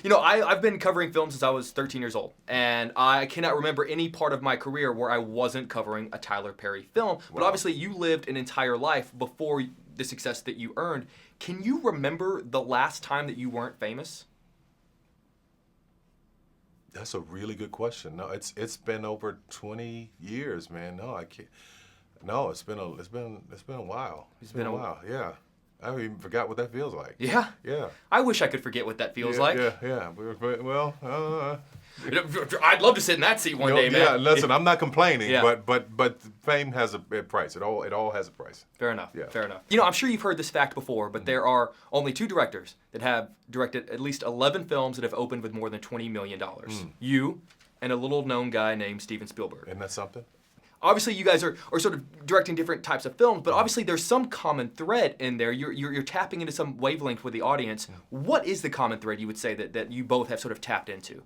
You know, I've been covering film since I was 13 years old, and I cannot remember any part of my career where I wasn't covering a Tyler Perry film. But obviously, you lived an entire life before the success that you earned. Can you remember the last time that you weren't famous? That's a really good question. No, it's been over 20 years, man. No, I can't. No, it's been a while. It's been a while. Yeah. I even forgot what that feels like. Yeah? Yeah. I wish I could forget what that feels like. Yeah. Well, I'd love to sit in that seat one day, man. Yeah, listen, I'm not complaining, Yeah. but fame has a price. It all has a price. Fair enough. Yeah. Fair enough. You know, I'm sure you've heard this fact before, but there are only 2 directors that have directed at least 11 films that have opened with more than $20 million. You and a little-known guy named Steven Spielberg. Isn't that something? Obviously, you guys are sort of directing different types of films, but obviously there's some common thread in there. You're tapping into some wavelength with the audience. What is the common thread you would say that you both have sort of tapped into?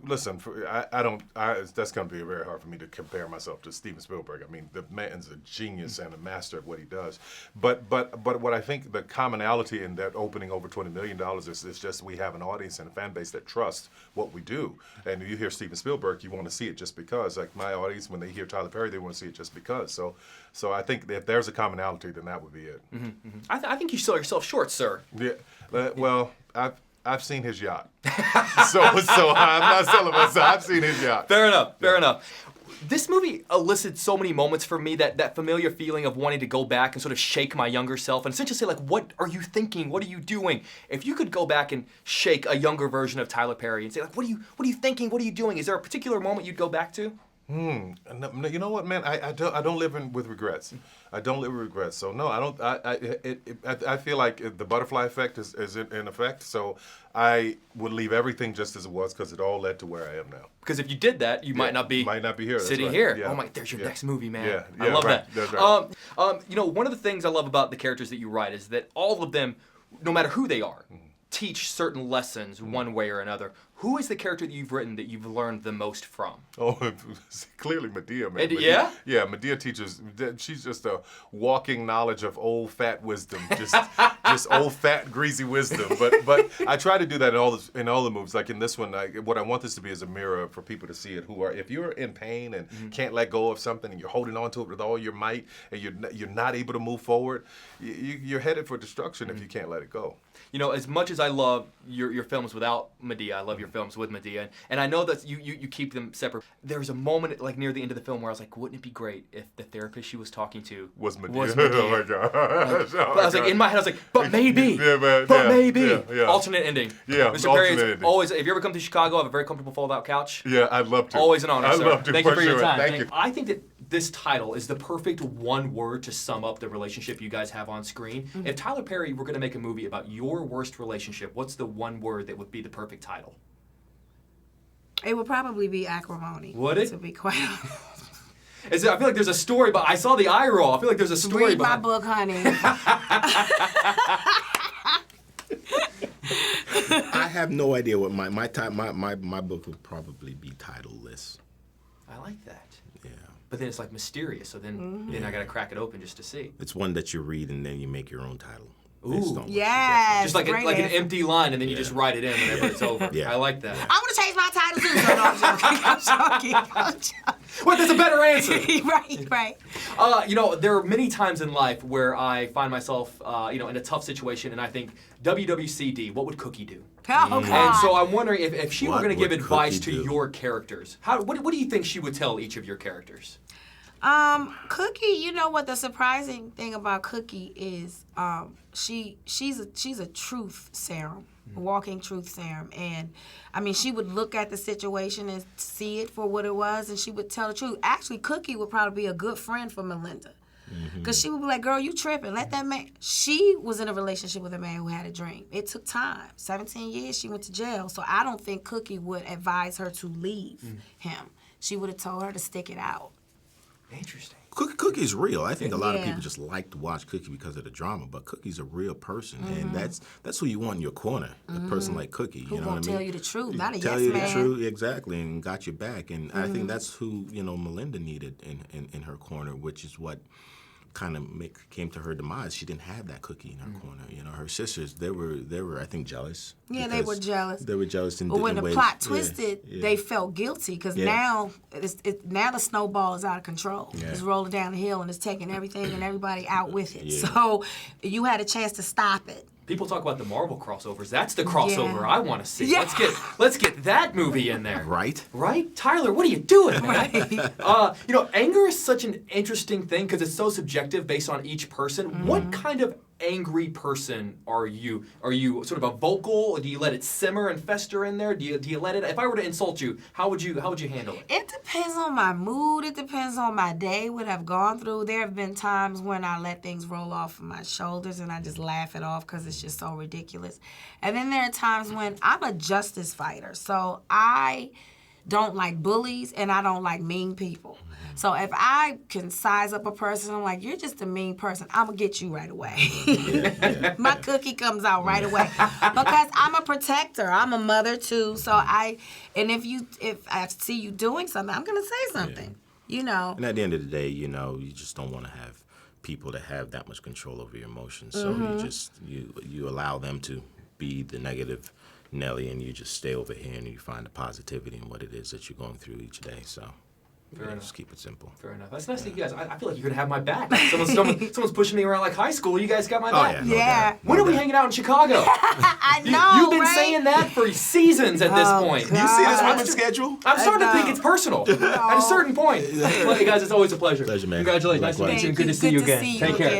Listen, that's going to be very hard for me to compare myself to Steven Spielberg. I mean, the man's a genius and a master of what he does. But what I think the commonality in that opening over $20 million is just we have an audience and a fan base that trusts what we do. And you hear Steven Spielberg, you want to see it just because. Like my audience, when they hear Tyler Perry, they want to see it just because. So I think if there's a commonality, then that would be it. I think you sell yourself short, sir. Yeah. Well, I've seen his yacht. so I'm not selling myself. I've seen his yacht. Fair enough. This movie elicited so many moments for me, that familiar feeling of wanting to go back and sort of shake my younger self and essentially say, like, what are you thinking? What are you doing? If you could go back and shake a younger version of Tyler Perry and say, like, what are you thinking? What are you doing? Is there a particular moment you'd go back to? You know what, man? I don't live with regrets. I don't live with regrets. So no, I don't. I feel like the butterfly effect is in effect. So I would leave everything just as it was because it all led to where I am now. Because if you did that, you might not be here. Sitting right. here. Yeah. Oh my, there's your next movie, man. Yeah, I love right. that. That's right. You know, one of the things I love about the characters that you write is that all of them, no matter who they are, teach certain lessons one way or another. Who is the character that you've written that you've learned the most from? Oh, clearly Medea, man. Yeah? Yeah, Medea teaches. She's just a walking knowledge of old fat wisdom, just old fat greasy wisdom. But I try to do that in all the movies. Like in this one, what I want this to be is a mirror for people to see it. If you're in pain and can't let go of something and you're holding on to it with all your might and you're not able to move forward, you're headed for destruction if you can't let it go. You know, as much as I love your films without Medea, I love your films with Medea, and I know that you keep them separate. There's a moment like near the end of the film where I was like, wouldn't it be great if the therapist she was talking to was Medea? Oh my God! I was like, in my head, I was like, but maybe, maybe. Yeah. Alternate ending. Yeah, Mr. Perry, it's always. If you ever come to Chicago, I have a very comfortable fold-out couch. Yeah, I'd love to. Always an honor, sir. I'd love to. Thank you for your time. Thank you. I think that this title is the perfect one word to sum up the relationship you guys have on screen. If Tyler Perry were going to make a movie about your worst relationship, what's the one word that would be the perfect title? It would probably be acrimony. Would it? To be quite honest. I feel like there's a story, but I saw the eye roll. I feel like there's a story. Read my book, honey. I have no idea what my book would probably be titleless. I like that. Yeah. But then it's like mysterious, so then I gotta crack it open just to see. It's one that you read and then you make your own title. Ooh. Yes. Just like an empty line, and then you just write it in whenever it's over. Yeah. I like that. I want to change my title too. So no, I'm joking. Wait, that's a better answer. Right. You know, there are many times in life where I find myself, in a tough situation, and I think, WWCD, what would Cookie do? Oh, God. And so I'm wondering if she were What going to give would advice Cookie to do? your characters. What do you think she would tell each of your characters? Cookie, you know what the surprising thing about Cookie is, she's a truth serum, a walking truth serum. And I mean, she would look at the situation and see it for what it was, and she would tell the truth. Actually, Cookie would probably be a good friend for Melinda. Because she would be like, girl, you tripping. Let that man. She was in a relationship with a man who had a dream. It took time. 17 years, she went to jail. So I don't think Cookie would advise her to leave him. She would have told her to stick it out. Interesting. Cookie's real. I think a lot of people just like to watch Cookie because of the drama, but Cookie's a real person, and that's who you want in your corner. A person like Cookie, Who you know what I mean? tell you the truth, not a tell yes you man. the truth, exactly, and got your back. And I think that's who Melinda needed in her corner, which is what kind of came to her demise, she didn't have that Cookie in her corner. You know, her sisters, they were I think jealous. Yeah, they were jealous. They were jealous in But when different the ways. plot twisted, Yeah. they felt guilty because now now the snowball is out of control. Yeah. It's rolling down the hill and it's taking everything and everybody out with it. Yeah. So you had a chance to stop it. People talk about the Marvel crossovers. That's the crossover Yeah. I want to see. Yeah. Let's get that movie in there. Right? Right? Tyler, what are you doing, man? Right. You know, anger is such an interesting thing because it's so subjective based on each person. Mm-hmm. What kind of angry person are you? Are you sort of a vocal? Or do you let it simmer and fester in there? Do you let it? If I were to insult you, how would you handle it? It depends on my mood. It depends on my day, what I've gone through. There have been times when I let things roll off of my shoulders and I just laugh it off because it's just so ridiculous. And then there are times when I'm a justice fighter. So I don't like bullies and I don't like mean people. So if I can size up a person, I'm like, you're just a mean person, I'm going to get you right away. My Cookie comes out right away. Because I'm a protector. I'm a mother too. So if I see you doing something, I'm going to say something. You know. And at the end of the day, you know, you just don't want to have people that have that much control over your emotions. So you allow them to be the negative Nelly, and you just stay over here and you find the positivity in what it is that you're going through each day. So just keep it simple. Fair enough. That's nice to you guys. I feel like you're gonna have my back. Someone's pushing me around like high school. You guys got my back. no Yeah. doubt. When are we hanging out in Chicago? I know, You've been right? saying that for seasons at this point. God. You see this I'm woman's schedule? I'm starting to know. think it's personal at a certain point. Well, you guys, it's always a pleasure. Pleasure, man. Congratulations. Nice to meet Likewise. you. Thank Good you. to see Good you to again. see you Take care. again.